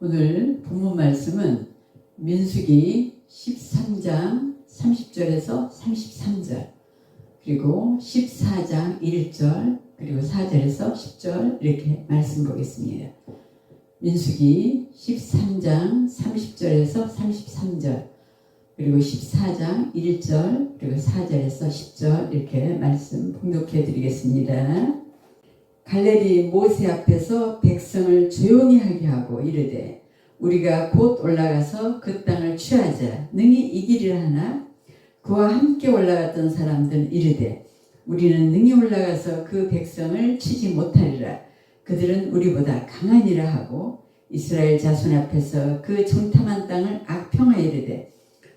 오늘 본문 말씀은 민수기 13장 30절에서 33절, 그리고 14장 1절, 그리고 4절에서 10절 이렇게 말씀 보겠습니다. 민수기 13장 30절에서 33절, 그리고 14장 1절, 그리고 4절에서 10절 이렇게 말씀 봉독해 드리겠습니다. 갈렙이 모세 앞에서 백성을 조용히 하게 하고 이르되 우리가 곧 올라가서 그 땅을 취하자 능히 이기리라 하나 그와 함께 올라갔던 사람들은 이르되 우리는 능히 올라가서 그 백성을 치지 못하리라. 그들은 우리보다 강하니라 하고 이스라엘 자손 앞에서 그 정탐한 땅을 악평하여 이르되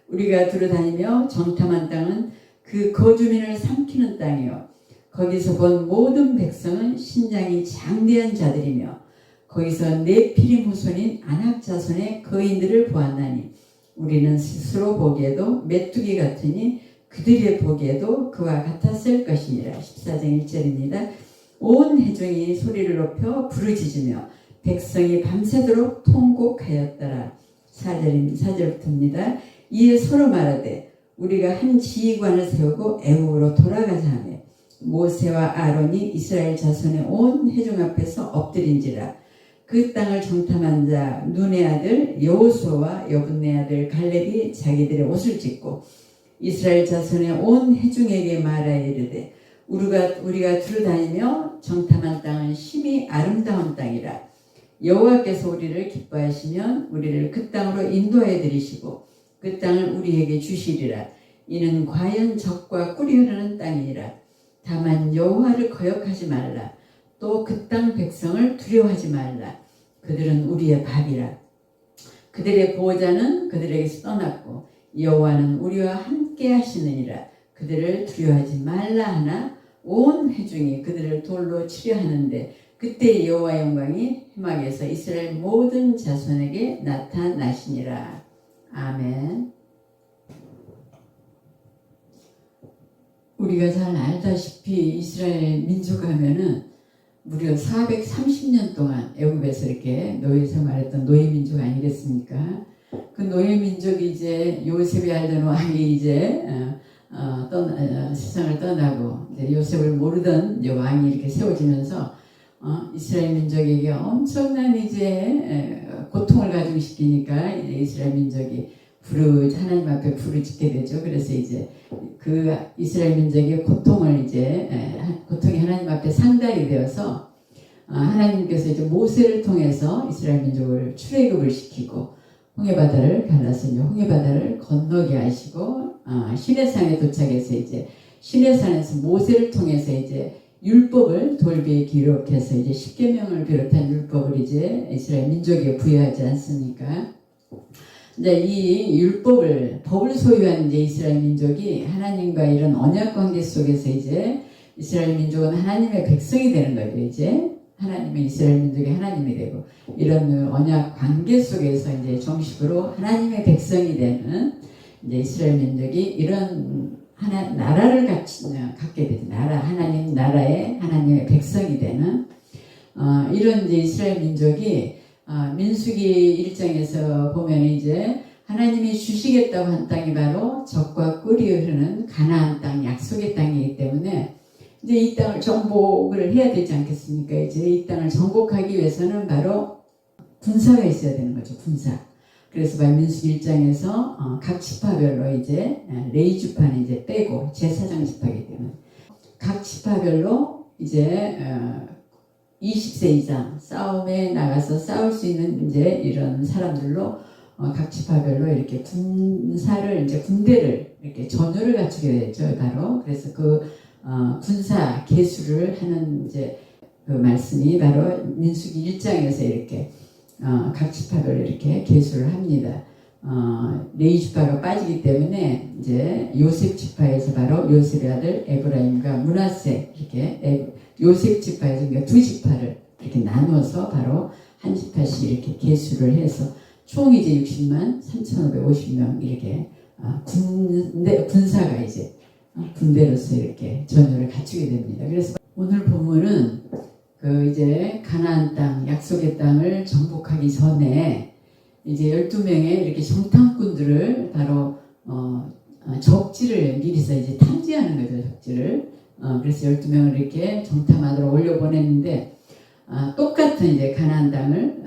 우리가 두루다니며 정탐한 땅은 그 거주민을 삼키는 땅이요 거기서 본 모든 백성은 신장이 장대한 자들이며 거기서 네피림 후손인 아낙 자손의 거인들을 보았나니 우리는 스스로 보기에도 메뚜기 같으니 그들의 보기에도 그와 같았을 것이니라. 14장 1절입니다. 온 회중이 소리를 높여 부르짖으며 백성이 밤새도록 통곡하였더라. 4절부터입니다. 이에 서로 말하되 우리가 한 지휘관을 세우고 애국으로 돌아가자 하며 모세와 아론이 이스라엘 자손의 온 회중 앞에서 엎드린지라. 그 땅을 정탐한 자 눈의 아들 여호수아와 여분네 아들 갈렙이 자기들의 옷을 찢고 이스라엘 자손의 온 회중에게 말하여 이르되 우리가 두루다니며 정탐한 땅은 심히 아름다운 땅이라. 여호와께서 우리를 기뻐하시면 우리를 그 땅으로 인도하여 들이시고 그 땅을 우리에게 주시리라. 이는 과연 적과 꿀이 흐르는 땅이니라. 다만 여호와를 거역하지 말라. 또 그 땅 백성을 두려워하지 말라. 그들은 우리의 밥이라. 그들의 보호자는 그들에게서 떠났고 여호와는 우리와 함께 하시느니라. 그들을 두려워하지 말라 하나 온 회중이 그들을 돌로 치려 하는데 그때 여호와의 영광이 회막에서 이스라엘 모든 자손에게 나타나시니라. 아멘. 우리가 잘 알다시피 이스라엘 민족 하면은 무려 430년 동안 애굽에서 이렇게 노예 생활했던 노예 민족 아니겠습니까? 그 노예 민족이 이제 요셉이 알던 왕이 이제 세상을 떠나고 이제 요셉을 모르던 왕이 이렇게 세워지면서 이스라엘 민족에게 엄청난 이제 고통을 가지고 시키니까 이제 이스라엘 민족이 하나님 앞에 불을 짓게 되죠. 그래서 이제 그 이스라엘 민족의 고통이 하나님 앞에 상달이 되어서 하나님께서 이제 모세를 통해서 이스라엘 민족을 출애굽을 시키고 홍해바다를 갈라서 이제 홍해바다를 건너게 하시고 시내산에 도착해서 이제 시내산에서 모세를 통해서 이제 율법을 돌비에 기록해서 이제 십계명을 비롯한 율법을 이제 이스라엘 민족에게 부여하지 않습니까? 이제 이 법을 소유한 이제 이스라엘 민족이 하나님과 이런 언약 관계 속에서 이제 이스라엘 민족은 하나님의 백성이 되는 거죠. 이제 하나님의 이스라엘 민족이 하나님이 되고 이런 언약 관계 속에서 이제 정식으로 하나님의 백성이 되는 이제 이스라엘 민족이 이런 나라를 갖게 되죠. 하나님 나라의 하나님의 백성이 되는 이런 이제 이스라엘 민족이 민수기 1장에서 보면 이제 하나님이 주시겠다고 한 땅이 바로 적과 꿀이 흐르는 가나안 땅, 약속의 땅이기 때문에 이제 이 땅을 정복을 해야 되지 않겠습니까? 이제 이 땅을 정복하기 위해서는 바로 군사가 있어야 되는 거죠. 군사. 그래서 민수기 1장에서 각 지파별로 이제 레위 지파는 이제 빼고 제사장 지파이기 때문에 각 지파별로 이제 20세 이상 싸움에 나가서 싸울 수 있는 이제 이런 사람들로 각 지파별로 이렇게 군대를 이렇게 전열을 갖추게 됐죠. 바로 그래서 그 군사 계수를 하는 이제 그 말씀이 바로 민수기 1장에서 이렇게 각 지파별로 이렇게 계수를 합니다. 레위 지파가 빠지기 때문에 이제 요셉 지파에서 바로 요셉의 아들 에브라임과 므낫세 이렇게 요셉 지파에서 그러니까 두 지파를 이렇게 나눠서 바로 한 지파씩 이렇게 계수를 해서 총 이제 60만 3,550명 이렇게 군사가 이제 군대로서 이렇게 전열을 갖추게 됩니다. 그래서 오늘 본문은 그 이제 가나안 땅, 약속의 땅을 정복하기 전에 이제 12명의 이렇게 정탐꾼들을 바로 적지를 미리서 이제 탐지하는 거죠, 적지를. 그래서 12명을 이렇게 정탐하도록 올려보냈는데, 똑같은 이제 가나안 땅을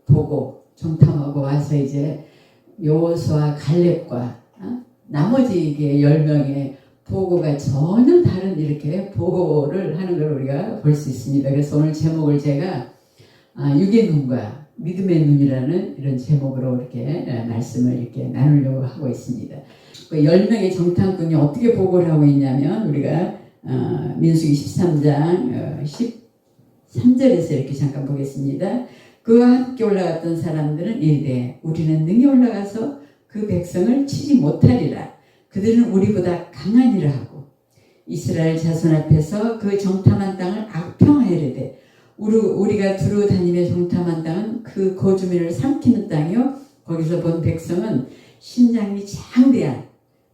보고 정탐하고 와서 이제 여호수아 갈렙과 나머지 이게 10명의 보고가 전혀 다른 이렇게 보고를 하는 걸 우리가 볼 수 있습니다. 그래서 오늘 제목을 제가 육의 눈과 믿음의 눈이라는 이런 제목으로 이렇게 말씀을 이렇게 나누려고 하고 있습니다. 그 10명의 정탐꾼이 어떻게 보고를 하고 있냐면 우리가 민수기 13장 13절에서 이렇게 잠깐 보겠습니다. 그와 함께 올라갔던 사람들은 이르되 우리는 능히 올라가서 그 백성을 치지 못하리라. 그들은 우리보다 강하니라 하고 이스라엘 자손 앞에서 그 정탐한 땅을 악평하여되 우리가 두루 다니며 정탐한 땅은 그 거주민을 삼키는 땅이요 거기서 본 백성은 신장이 장대한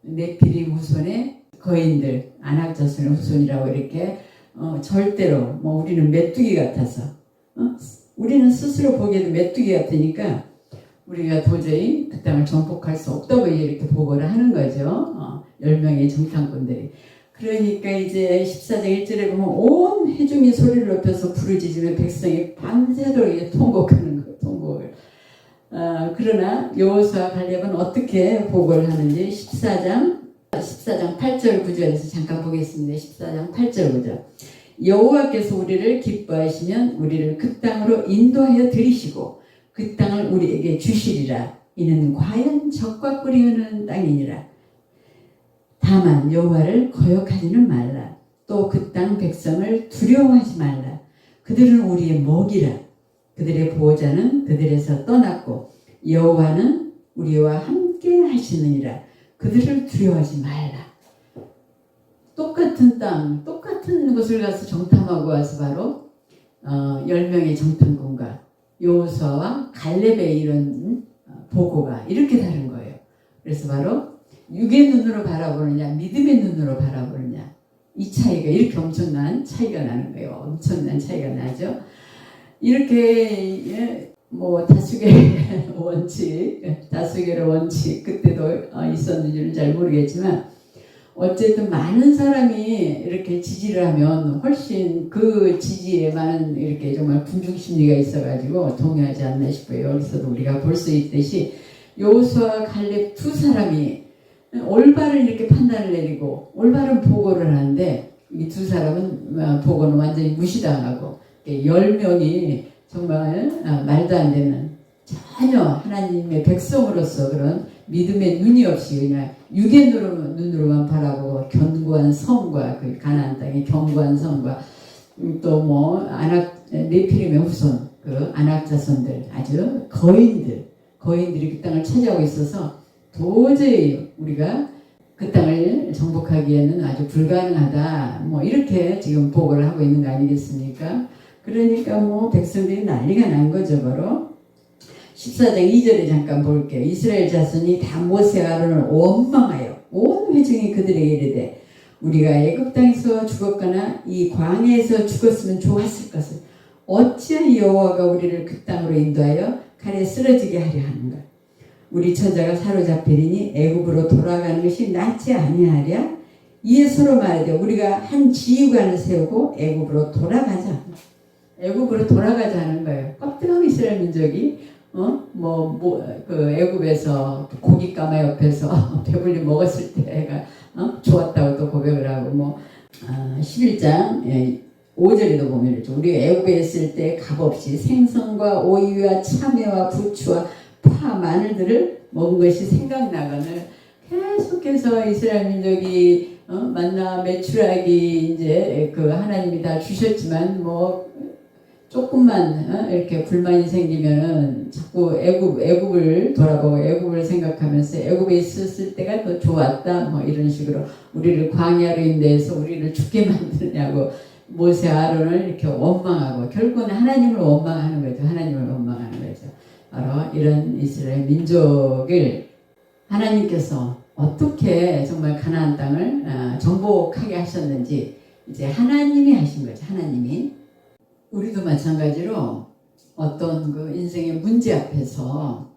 네피림 후손의 거인들 아낙 자손의 후손이라고 이렇게 절대로 뭐 우리는 메뚜기 같아서 우리는 스스로 보기에도 메뚜기 같으니까 우리가 도저히 그 땅을 정복할 수 없다고 이렇게 보고를 하는 거죠. 10명의 정탐꾼들이. 그러니까 이제 14장 1절에 보면 온 회중이 소리를 높여서 부르짖으며 백성이 밤새도록 통곡하는 거예요. 통곡을. 그러나 여호수아 갈렙은 어떻게 보고를 하는지 14장 8절 9절에서 잠깐 보겠습니다. 14장 8절 9절. 여호와께서 우리를 기뻐하시면 우리를 그 땅으로 인도하여 들이시고 그 땅을 우리에게 주시리라. 이는 과연 적과 꿀이 흐르는 땅이니라. 다만 여호와를 거역하지는 말라. 또 그 땅 백성을 두려워하지 말라. 그들은 우리의 먹이라. 그들의 보호자는 그들에서 떠났고 여호와는 우리와 함께 하시느니라. 그들을 두려워하지 말라. 똑같은 땅, 똑같은 곳을 가서 정탐하고 와서 바로 10명의 정탐꾼과 여호수아와 갈렙의 이런 보고가 이렇게 다른 거예요. 그래서 바로 육의 눈으로 바라보느냐 믿음의 눈으로 바라보느냐 이 차이가 이렇게 엄청난 차이가 나는 거예요. 엄청난 차이가 나죠. 이렇게 뭐 다수결의 원칙, 다수결의 원칙 그때도 있었는지는 잘 모르겠지만 어쨌든 많은 사람이 이렇게 지지를 하면 훨씬 그 지지에만 이렇게 정말 군중심리가 있어가지고 동의하지 않나 싶어요. 여기서도 우리가 볼 수 있듯이 여호수아 갈렙 두 사람이 올바른 이렇게 판단을 내리고 올바른 보고를 하는데 이 두 사람은 보고는 완전히 무시당하고 10명이 정말 말도 안 되는 전혀 하나님의 백성으로서 그런 믿음의 눈이 없이 그냥 육의 눈으로만 바라보고 견고한 성과 그 가나안 땅의 견고한 성과 또 뭐 아낙 네피림의 후손 그 아낙 자손들 아주 거인들이 그 땅을 차지하고 있어서 도저히 우리가 그 땅을 정복하기에는 아주 불가능하다 뭐 이렇게 지금 보고를 하고 있는 거 아니겠습니까? 그러니까 뭐 백성들이 난리가 난 거죠 바로. 14장 2절에 잠깐 볼게요. 이스라엘 자손이 다 모세와 아론을 원망하여 온 회중이 그들에게 이르되 우리가 애굽 땅에서 죽었거나 이 광야에서 죽었으면 좋았을 것을 어찌하여 여호와가 우리를 그 땅으로 인도하여 칼에 쓰러지게 하려 하는가. 우리 처자가 사로잡히리니 애굽으로 돌아가는 것이 낫지 아니하랴. 이에 서로 말하되 우리가 한 지휘관을 세우고 애굽으로 돌아가자. 애굽으로 돌아가자 하는 거예요. 껍데기 이스라엘 민족이 그 애굽에서 고깃가마 옆에서 배불리 먹었을 때가 좋았다고 또 고백을 하고 11장 5절에도 보면 우리 애굽에 있을 때 값없이 생선과 오이와 참외와 부추와 파, 마늘들을 먹은 것이 생각나거늘 계속해서 이스라엘 민족이 만나 메추라기 이제 그 하나님이 다 주셨지만 조금만 이렇게 불만이 생기면은 자꾸 애굽을 돌아보고 애굽을 생각하면서 애굽에 있었을 때가 더 좋았다 이런 식으로 우리를 광야로 인도해서 우리를 죽게 만드냐고 모세 아론을 이렇게 원망하고 결국은 하나님을 원망하는 거죠. 하나님을 원망하는 거죠. 바로 이런 이스라엘 민족을 하나님께서 어떻게 정말 가나안 땅을 정복하게 하셨는지 이제 하나님이 하신 거죠. 하나님이. 우리도 마찬가지로 어떤 그 인생의 문제 앞에서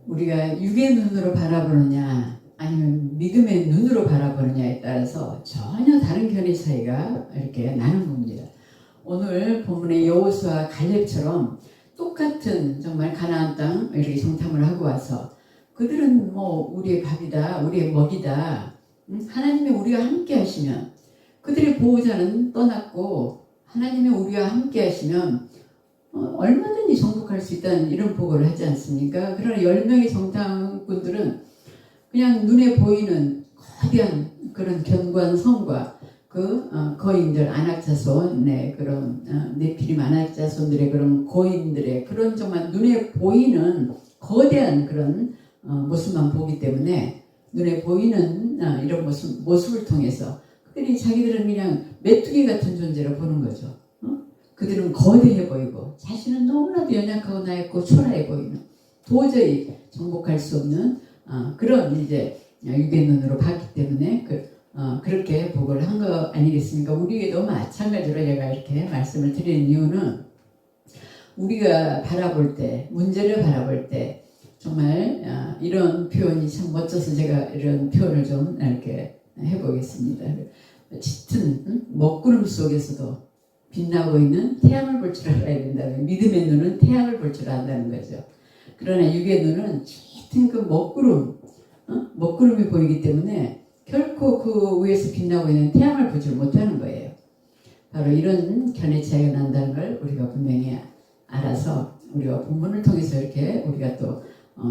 우리가 육의 눈으로 바라보느냐 아니면 믿음의 눈으로 바라보느냐에 따라서 전혀 다른 견해 차이가 이렇게 나는 겁니다. 오늘 본문의 여호수아 갈렙처럼 똑같은 정말 가나안 땅 이렇게 정탐을 하고 와서 그들은 뭐 우리의 밥이다, 우리의 먹이다, 하나님의 우리와 함께 하시면 그들의 보호자는 떠났고 하나님의 우리와 함께 하시면 얼마든지 정복할 수 있다는 이런 보고를 하지 않습니까? 그러나 10명의 정탐꾼들은 그냥 눈에 보이는 거대한 그런 견고한 성과 그 거인들 안악자손의 그런 네피림 안악자손들의 그런 거인들의 그런 정말 눈에 보이는 거대한 그런 모습만 보기 때문에 눈에 보이는 이런 모습을 통해서 그들이 자기들은 그냥 메뚜기 같은 존재로 보는 거죠. 그들은 거대해 보이고 자신은 너무나도 연약하고 나약고 초라해 보이는 도저히 정복할 수 없는 그런 이제 육의 눈으로 봤기 때문에 그렇게 보고를 한 거 아니겠습니까? 우리에게도 마찬가지로 제가 이렇게 말씀을 드리는 이유는 우리가 바라볼 때 문제를 바라볼 때 정말 이런 표현이 참 멋져서 제가 이런 표현을 좀 이렇게 해보겠습니다. 짙은 먹구름 속에서도 빛나고 있는 태양을 볼 줄 알아야 된다는 믿음의 눈은 태양을 볼 줄 안다는 거죠. 그러나 육의 눈은 짙은 그 먹구름이 보이기 때문에 결코 그 위에서 빛나고 있는 태양을 보지 못하는 거예요. 바로 이런 견해 차이가 난다는 걸 우리가 분명히 알아서 우리가 본문을 통해서 이렇게 우리가 또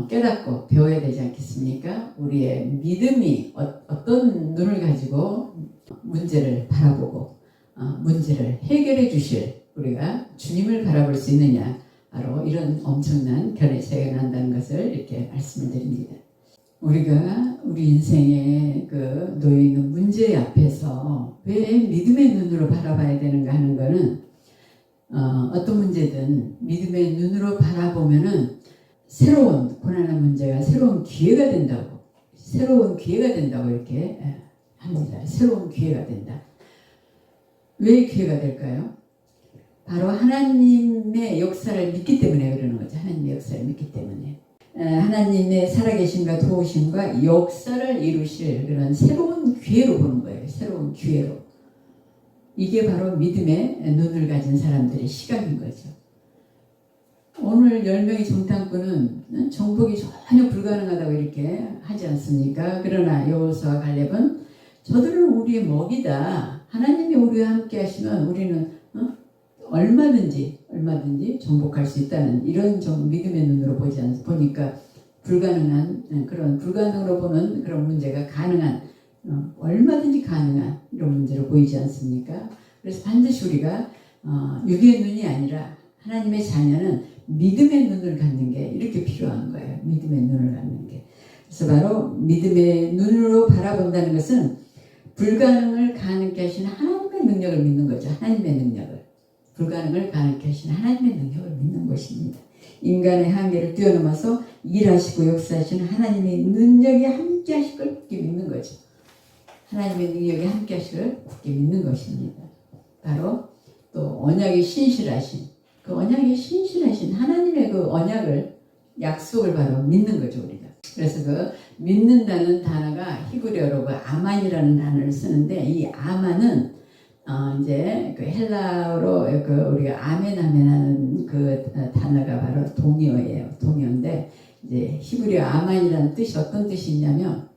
깨닫고 배워야 되지 않겠습니까? 우리의 믿음이 어떤 눈을 가지고 문제를 바라보고 문제를 해결해 주실 우리가 주님을 바라볼 수 있느냐, 바로 이런 엄청난 견해 차이가 난다는 것을 이렇게 말씀을 드립니다. 우리가 우리 인생에 그 놓여있는 문제 앞에서 왜 믿음의 눈으로 바라봐야 되는가 하는 것은 어떤 문제든 믿음의 눈으로 바라보면은 새로운 고난의 문제가 새로운 기회가 된다고 이렇게 합니다. 새로운 기회가 된다. 왜 기회가 될까요? 바로 하나님의 역사를 믿기 때문에 그러는 거죠. 하나님의 역사를 믿기 때문에. 하나님의 살아계심과 도우심과 역사를 이루실 그런 새로운 기회로 보는 거예요. 새로운 기회로. 이게 바로 믿음의 눈을 가진 사람들의 시각인 거죠. 오늘 10명의 정탐꾼은 정복이 전혀 불가능하다고 이렇게 하지 않습니까? 그러나 여호수아 갈렙은 저들은 우리의 먹이다. 하나님이 우리와 함께 하시면 우리는 얼마든지 정복할 수 있다는 이런 좀 믿음의 눈으로 보니까 불가능한 그런 불가능으로 보는 그런 문제가 가능한 얼마든지 가능한 이런 문제로 보이지 않습니까? 그래서 반드시 우리가 육의 눈이 아니라 하나님의 자녀는 믿음의 눈을 갖는 게 이렇게 필요한 거예요. 믿음의 눈을 갖는 게. 그래서 바로 믿음의 눈으로 바라본다는 것은 불가능을 가능케 하시는 하나님의 능력을 믿는 거죠. 하나님의 능력을. 불가능을 가능케 하시는 하나님의 능력을 믿는 것입니다. 인간의 한계를 뛰어넘어서 일하시고 역사하시는 하나님의 능력이 함께 하실 걸 굳게 믿는 거죠. 하나님의 능력이 함께 하실 걸 굳게 믿는 것입니다. 바로 또 언약이 신실하신 하나님의 그 언약을 약속을 바로 믿는 거죠. 우리가. 그래서 그 믿는다는 단어가 히브리어로 그 아만이라는 단어를 쓰는데 이 아만은 이제 그 헬라어로 그 우리가 아멘 하는 그 단어가 바로 동의어예요. 동의어인데 이제 히브리어 아만이라는 뜻이 어떤 뜻이 있냐면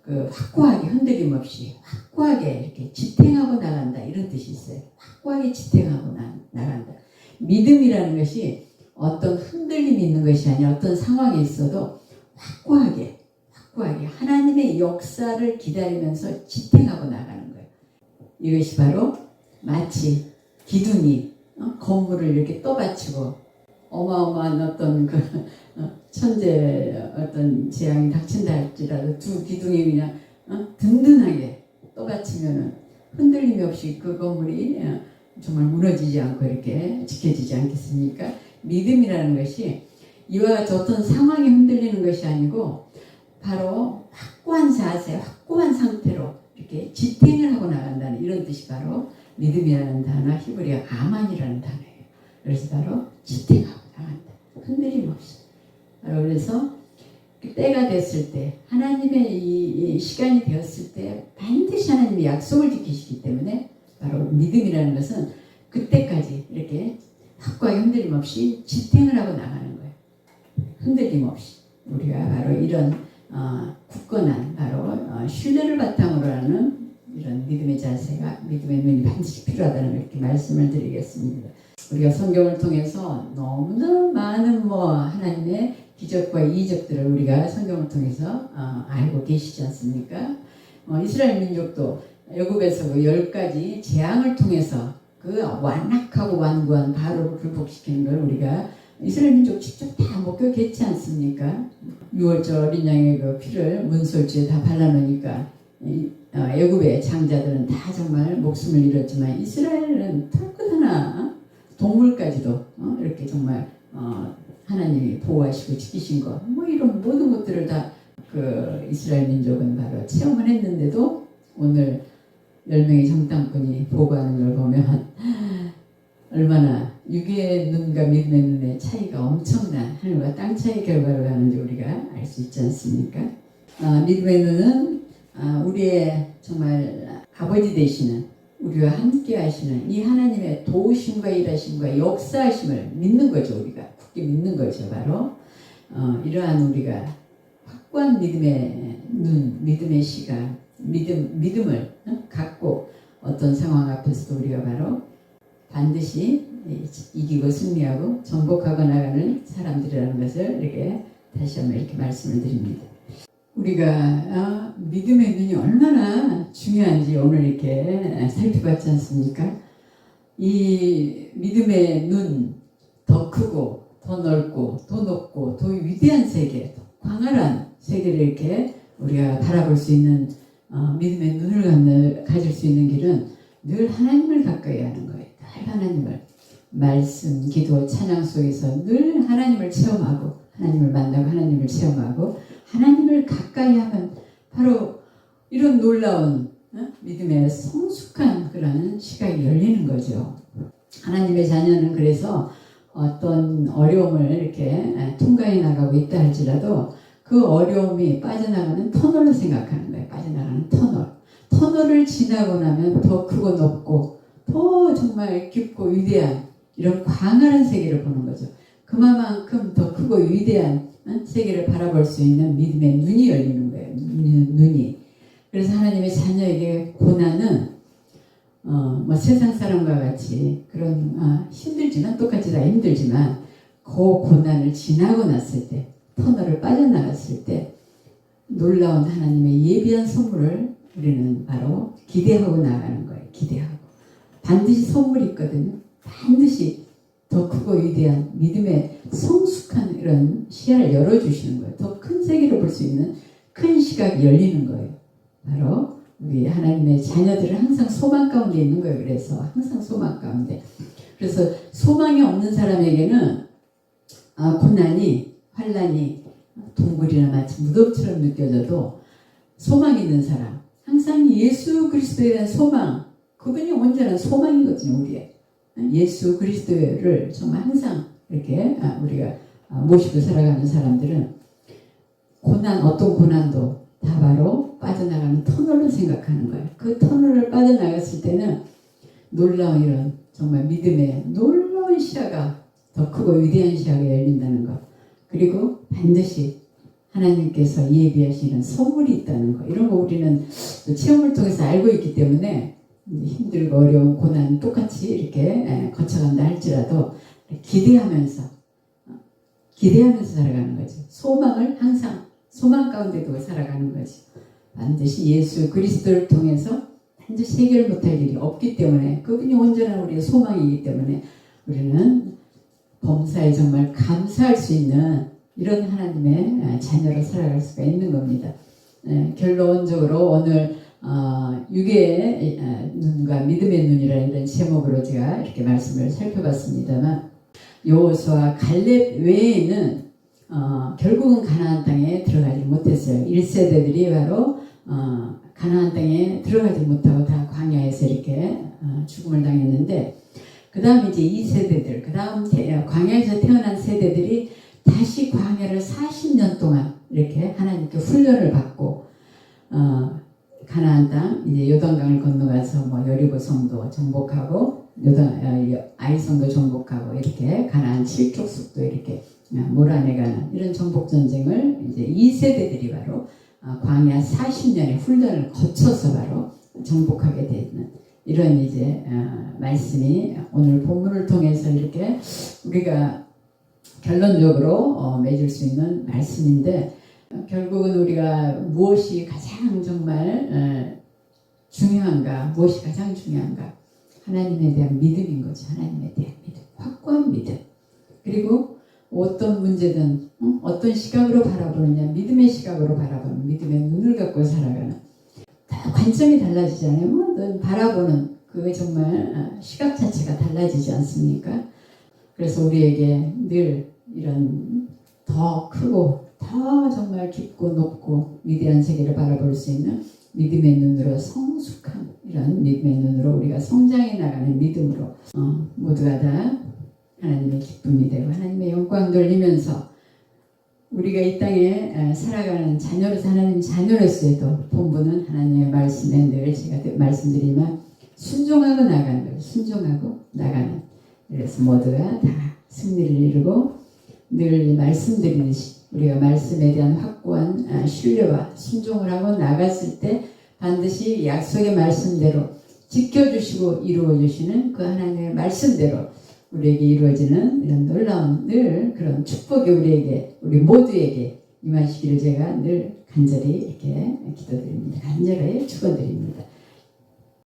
그 확고하게 흔들림 없이 확고하게 이렇게 지탱하고 나간다 이런 뜻이 있어요. 확고하게 지탱하고 나간다. 믿음이라는 것이 어떤 흔들림이 있는 것이 아니라 어떤 상황에 있어도 확고하게 하나님의 역사를 기다리면서 지탱하고 나가는 거예요. 이것이 바로 마치 기둥이 건물을 이렇게 떠받치고 어마어마한 어떤 그 천재 어떤 재앙이 닥친다 할지라도 두 기둥이 그냥 든든하게 떠받치면은 흔들림이 없이 그 건물이 정말 무너지지 않고 이렇게 지켜지지 않겠습니까? 믿음이라는 것이 이와 같이 어떤 상황이 흔들리는 것이 아니고 바로 확고한 자세, 확고한 상태로 이렇게 지탱을 하고 나간다는 이런 뜻이 바로 믿음이라는 단어, 히브리어 아만이라는 단어예요. 그래서 바로 지탱하고 나간다. 흔들림 없이. 바로 그래서 때가 됐을 때, 하나님의 이 시간이 되었을 때 반드시 하나님이 약속을 지키시기 때문에 바로 믿음이라는 것은 그때까지 이렇게 확고하게 흔들림 없이 지탱을 하고 나가는 거예요. 흔들림 없이. 우리가 바로 이런 굳건한 바로 신뢰를 바탕으로 하는 이런 믿음의 자세가, 믿음의 눈이 반드시 필요하다는 걸 이렇게 말씀을 드리겠습니다. 우리가 성경을 통해서 너무나 많은 하나님의 기적과 이적들을 우리가 성경을 통해서 알고 계시지 않습니까? 이스라엘 민족도 애굽에서 그 10가지 재앙을 통해서 그 완악하고 완고한 바로를 굴복시키는 걸 우리가 이스라엘 민족 직접 다 목격했지 않습니까? 6월절 어린 양의 그 피를 문설주에 다 발라놓으니까 애굽의 장자들은 다 정말 목숨을 잃었지만 이스라엘은 털끝 하나 동물까지도 이렇게 정말 하나님이 보호하시고 지키신 것, 이런 모든 것들을 다 그 이스라엘 민족은 바로 체험을 했는데도 오늘 10명의 정탐꾼이 보고하는 걸 보면 얼마나 육의 눈과 믿음의 눈의 차이가 엄청난 하늘과 땅 차이 결과로 가는지 우리가 알 수 있지 않습니까? 믿음의 눈은 우리의 정말 아버지 되시는, 우리와 함께 하시는 이 하나님의 도우심과 일하심과 역사하심을 믿는 거죠. 우리가 굳게 믿는 거죠. 바로 이러한 우리가 확고한 믿음의 눈, 믿음의 시각, 믿음을 갖고 어떤 상황 앞에서도 우리가 바로 반드시 이기고 승리하고 정복하고 나가는 사람들이라는 것을 이렇게 다시 한번 이렇게 말씀을 드립니다. 우리가 믿음의 눈이 얼마나 중요한지 오늘 이렇게 살펴봤지 않습니까? 이 믿음의 눈, 더 크고 더 넓고 더 높고 더 위대한 세계, 더 광활한 세계를 이렇게 우리가 바라볼 수 있는 믿음의 눈을 가질 수 있는 길은 늘 하나님을 가까이 하는 거예요. 늘 하나님을, 말씀, 기도, 찬양 속에서 늘 하나님을 체험하고, 하나님을 만나고 하나님을 체험하고 하나님을 가까이 하면 바로 이런 놀라운 믿음의 성숙한 그런 시각이 열리는 거죠. 하나님의 자녀는 그래서 어떤 어려움을 이렇게 통과해 나가고 있다 할지라도 그 어려움이 빠져나가는 터널로 생각하는 거예요. 빠져나가는 터널. 터널을 지나고 나면 더 크고 높고 더 정말 깊고 위대한 이런 광활한 세계를 보는 거죠. 그만큼 더 크고 위대한 세계를 바라볼 수 있는 믿음의 눈이 열리는 거예요. 눈이. 그래서 하나님의 자녀에게 고난은 세상 사람과 같이 그런 힘들지만, 똑같이 다 힘들지만 그 고난을 지나고 났을 때, 터널을 빠져나갔을 때 놀라운 하나님의 예비한 선물을 우리는 바로 기대하고 나가는 거예요. 기대하고. 반드시 선물이 있거든요. 반드시 더 크고 위대한 믿음의 성숙한 이런 시야를 열어주시는 거예요. 더 큰 세계를 볼 수 있는 큰 시각이 열리는 거예요. 바로 우리 하나님의 자녀들은 항상 소망 가운데 있는 거예요. 그래서 항상 소망 가운데. 그래서 소망이 없는 사람에게는 고난이, 환난이 동굴이나 마치 무덤처럼 느껴져도 소망 있는 사람, 항상 예수 그리스도에 대한 소망, 그분이 온전한 소망이거든요. 우리의 예수 그리스도를 정말 항상 이렇게 우리가 모시고 살아가는 사람들은 어떤 고난도 다 바로 빠져나가는 터널로 생각하는 거예요. 그 터널을 빠져나갔을 때는 놀라운 이런 정말 믿음의 놀라운 시야가, 더 크고 위대한 시야가 열린다는 것. 그리고 반드시 하나님께서 예비하시는 선물이 있다는 것. 이런 거 우리는 체험을 통해서 알고 있기 때문에 힘들고 어려운 고난 똑같이 이렇게 거쳐간다 할지라도 기대하면서 살아가는 거죠. 소망을 항상 소망 가운데 두고 살아가는 거지. 반드시 예수 그리스도를 통해서 반드시 해결 못할 일이 없기 때문에, 그분이 온전한 우리의 소망이기 때문에 우리는 범사에 정말 감사할 수 있는 이런 하나님의 자녀로 살아갈 수가 있는 겁니다. 결론적으로 오늘 육의 눈과 믿음의 눈이라는 이런 제목으로 제가 이렇게 말씀을 살펴봤습니다만, 여호수아 갈렙 외에는 결국은 가나안 땅에 들어가지 못했어요. 1세대들이 바로 가나안 땅에 들어가지 못하고 다 광야에서 이렇게 죽음을 당했는데, 그 다음 이제 2세대들, 그 다음 광야에서 태어난 세대들이 다시 광야를 40년 동안 이렇게 하나님께 훈련을 받고 가나안 땅 이제 요단강을 건너가서 뭐 여리고 성도 정복하고 아이성도 정복하고 이렇게 가나안 7족속도 이렇게 몰아내가는 이런 정복 전쟁을 이제 2세대들이 바로 광야 40년의 훈련을 거쳐서 바로 정복하게 되는 이런 이제 말씀이 오늘 본문을 통해서 이렇게 우리가 결론적으로 맺을 수 있는 말씀인데, 결국은 우리가 무엇이 가장 정말 중요한가, 무엇이 가장 중요한가, 하나님에 대한 믿음인 거죠. 하나님에 대한 믿음, 확고한 믿음. 그리고 어떤 문제든 어떤 시각으로 바라보느냐, 믿음의 시각으로 바라보는, 믿음의 눈을 갖고 살아가는, 다 관점이 달라지잖아요. 뭐든 바라보는 그 정말 시각 자체가 달라지지 않습니까? 그래서 우리에게 늘 이런 더 크고 더 정말 깊고 높고 위대한 세계를 바라볼 수 있는 믿음의 눈으로, 성숙한 이런 믿음의 눈으로 우리가 성장해 나가는 믿음으로 모두가 다 하나님의 기쁨이 되고 하나님의 영광 돌리면서 우리가 이 땅에 살아가는 자녀로서, 하나님 자녀로서도 본분은 하나님의 말씀에 늘 제가 말씀드리면 순종하고 나가는 거예요. 순종하고 나가는. 그래서 모두가 다 승리를 이루고 늘 말씀드리듯이 우리가 말씀에 대한 확고한 신뢰와 순종을 하고 나갔을 때 반드시 약속의 말씀대로 지켜주시고 이루어주시는 그 하나님의 말씀대로 우리에게 이루어지는 이런 놀라운 늘 그런 축복이 우리에게, 우리 모두에게 임하시기를 제가 늘 간절히 이렇게 기도드립니다. 간절히 축원드립니다.